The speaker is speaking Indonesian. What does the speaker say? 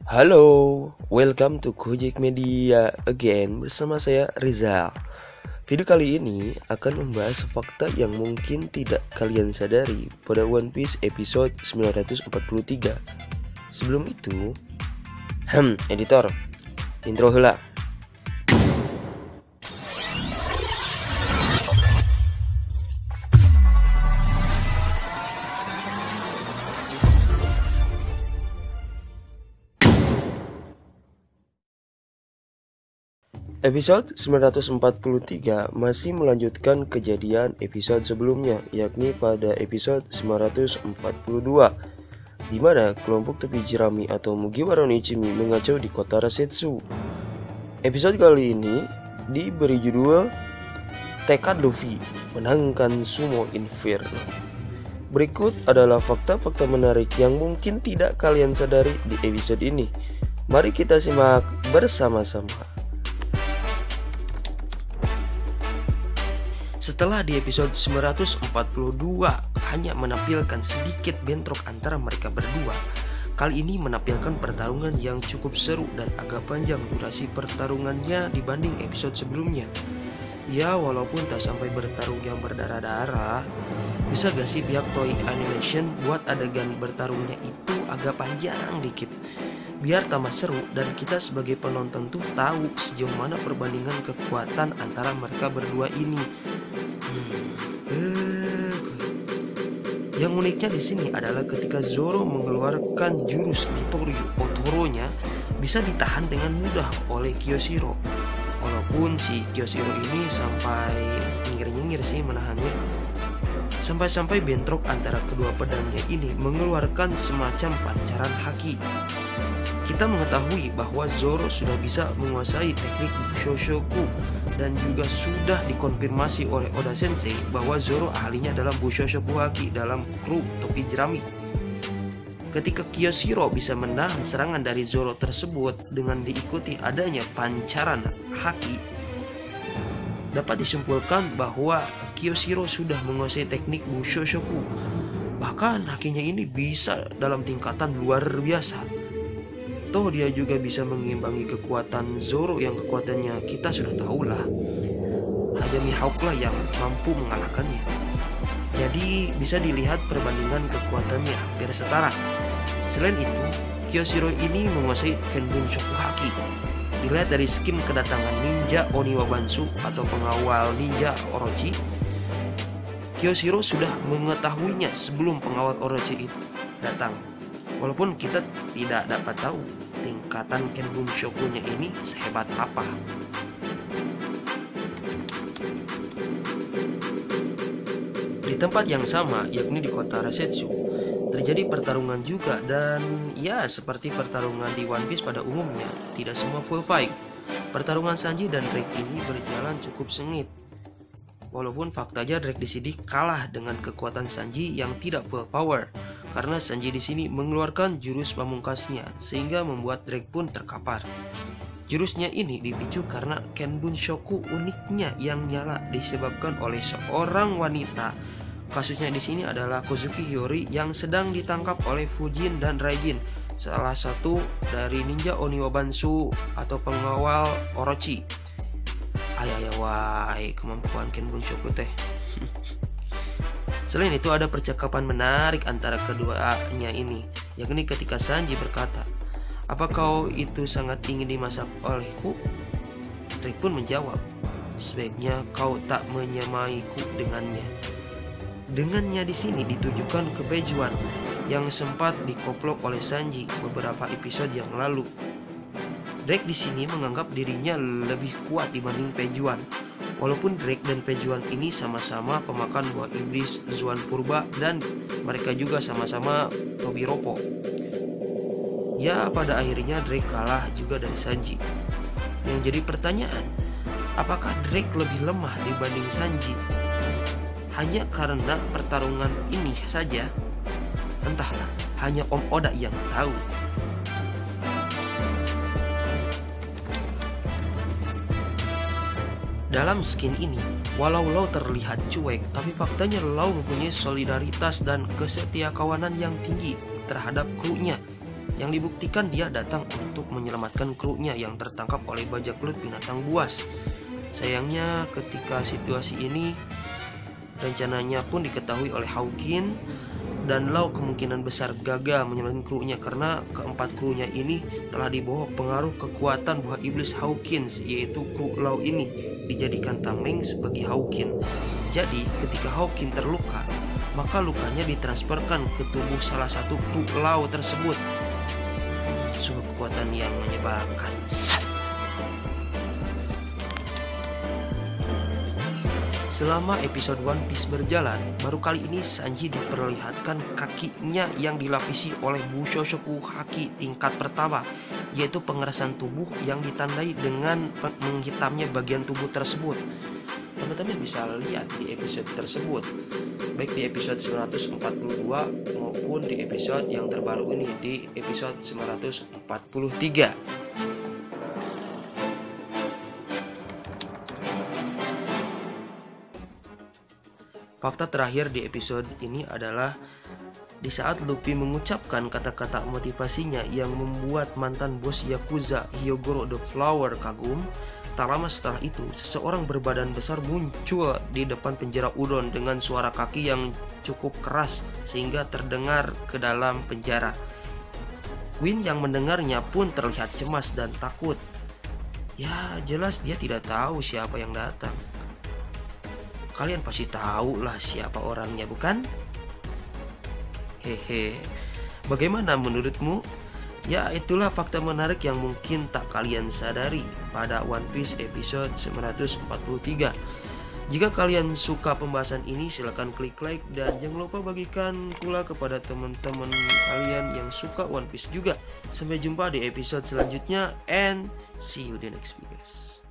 Halo, welcome to Gojek Media again bersama saya Rizal. Video kali ini akan membahas fakta yang mungkin tidak kalian sadari pada One Piece episode 943. Sebelum itu, editor, intro heula. Episode 943 masih melanjutkan kejadian episode sebelumnya, yakni pada episode 942, di mana kelompok tepi jerami atau Mugiwara no Ichimi mengacau di kota Rasetsu. Episode kali ini diberi judul Tekad Luffy Menangkan Sumo Inferno. Berikut adalah fakta-fakta menarik yang mungkin tidak kalian sadari di episode ini. Mari kita simak bersama-sama. Setelah di episode 942 hanya menampilkan sedikit bentrok antara mereka berdua, kali ini menampilkan pertarungan yang cukup seru dan agak panjang durasi pertarungannya dibanding episode sebelumnya. Ya, walaupun tak sampai bertarung yang berdarah-darah, bisa gak sih pihak Toei Animation buat adegan bertarungnya itu agak panjang dikit, biar tambah seru dan kita sebagai penonton tuh tahu sejauh mana perbandingan kekuatan antara mereka berdua ini. Yang uniknya di sini adalah ketika Zoro mengeluarkan jurus Nitoryu Otoronya bisa ditahan dengan mudah oleh Kyoshiro. Walaupun si Kyoshiro ini sampai nyengir-nyengir sih menahannya. Sampai-sampai bentrok antara kedua pedangnya ini mengeluarkan semacam pancaran haki. Kita mengetahui bahwa Zoro sudah bisa menguasai teknik Bushoshoku dan juga sudah dikonfirmasi oleh Oda Sensei bahwa Zoro ahlinya dalam Bushoshoku Haki dalam grup topi jerami. Ketika Kyoshiro bisa menahan serangan dari Zoro tersebut dengan diikuti adanya pancaran haki, dapat disimpulkan bahwa Kyoshiro sudah menguasai teknik Bushoshoku. Bahkan hakinya ini bisa dalam tingkatan luar biasa. Toh dia juga bisa mengimbangi kekuatan Zoro yang kekuatannya kita sudah tahu lah. Hanya Mihawk lah yang mampu mengalahkannya. Jadi bisa dilihat perbandingan kekuatannya hampir setara. Selain itu, Kyoshiro ini menguasai Kenbun Shoku Haki. Dilihat dari skin kedatangan ninja Oniwa Bansu atau pengawal ninja Orochi, Kyoshiro sudah mengetahuinya sebelum pengawal Orochi itu datang. Walaupun kita tidak dapat tahu tingkatan Kenbun Shoku-nya ini sehebat apa. Di tempat yang sama, yakni di kota Rasetsu, terjadi pertarungan juga dan ya seperti pertarungan di One Piece pada umumnya, tidak semua full fight. Pertarungan Sanji dan Drake ini berjalan cukup sengit. Walaupun faktanya Drake di sini kalah dengan kekuatan Sanji yang tidak full power, karena Sanji di sini mengeluarkan jurus pamungkasnya sehingga membuat Drake pun terkapar. Jurusnya ini dipicu karena Kenbun Shoku uniknya yang nyala disebabkan oleh seorang wanita. Kasusnya di sini adalah Kozuki Hiyori yang sedang ditangkap oleh Fujin dan Raijin, salah satu dari ninja Oniwa Bansu atau pengawal Orochi. Ayayawai kemampuan Kenbun Shoku teh. Selain itu ada percakapan menarik antara keduanya ini, yakni ketika Sanji berkata, "Apa kau itu sangat ingin dimasak olehku?" Drake pun menjawab, "Sebaiknya kau tak menyamaiku dengannya." Dengannya di sini ditujukan ke Bejuan yang sempat dikoplok oleh Sanji beberapa episode yang lalu. Drake di sini menganggap dirinya lebih kuat dibanding Pejuan. Walaupun Drake dan Pejuan ini sama-sama pemakan buah iblis Zuan Purba dan mereka juga sama-sama Tobiropo. Ya, pada akhirnya Drake kalah juga dari Sanji. Yang jadi pertanyaan, apakah Drake lebih lemah dibanding Sanji? Hanya karena pertarungan ini saja? Entahlah, hanya Om Oda yang tahu. Dalam skin ini, walau Law terlihat cuek, tapi faktanya Law mempunyai solidaritas dan kesetiakawanan yang tinggi terhadap krunya, yang dibuktikan dia datang untuk menyelamatkan krunya yang tertangkap oleh bajak laut binatang buas. Sayangnya ketika situasi ini rencananya pun diketahui oleh Hawkins, dan Law kemungkinan besar gagal menyelamatkan krunya karena keempat krunya ini telah dibawa pengaruh kekuatan buah iblis Hawkins, yaitu kru Law ini dijadikan tameng sebagai Hawkins. Jadi ketika Hawkins terluka, maka lukanya ditransferkan ke tubuh salah satu kru Law tersebut. Sungguh kekuatan yang menyebalkan. Selama episode One Piece berjalan, baru kali ini Sanji diperlihatkan kakinya yang dilapisi oleh Bushoshoku Haki tingkat pertama, yaitu pengerasan tubuh yang ditandai dengan menghitamnya bagian tubuh tersebut. Teman-teman bisa lihat di episode tersebut, baik di episode 942 maupun di episode yang terbaru ini di episode 943. Fakta terakhir di episode ini adalah di saat Luffy mengucapkan kata-kata motivasinya yang membuat mantan bos Yakuza Hyogoro the Flower kagum, tak lama setelah itu seseorang berbadan besar muncul di depan penjara Udon dengan suara kaki yang cukup keras sehingga terdengar ke dalam penjara. Queen yang mendengarnya pun terlihat cemas dan takut. Ya jelas dia tidak tahu siapa yang datang. Kalian pasti tahu lah siapa orangnya, bukan? Hehe. Bagaimana menurutmu? Ya, itulah fakta menarik yang mungkin tak kalian sadari pada One Piece episode 943. Jika kalian suka pembahasan ini, silahkan klik like dan jangan lupa bagikan pula kepada teman-teman kalian yang suka One Piece juga. Sampai jumpa di episode selanjutnya and see you the next videos.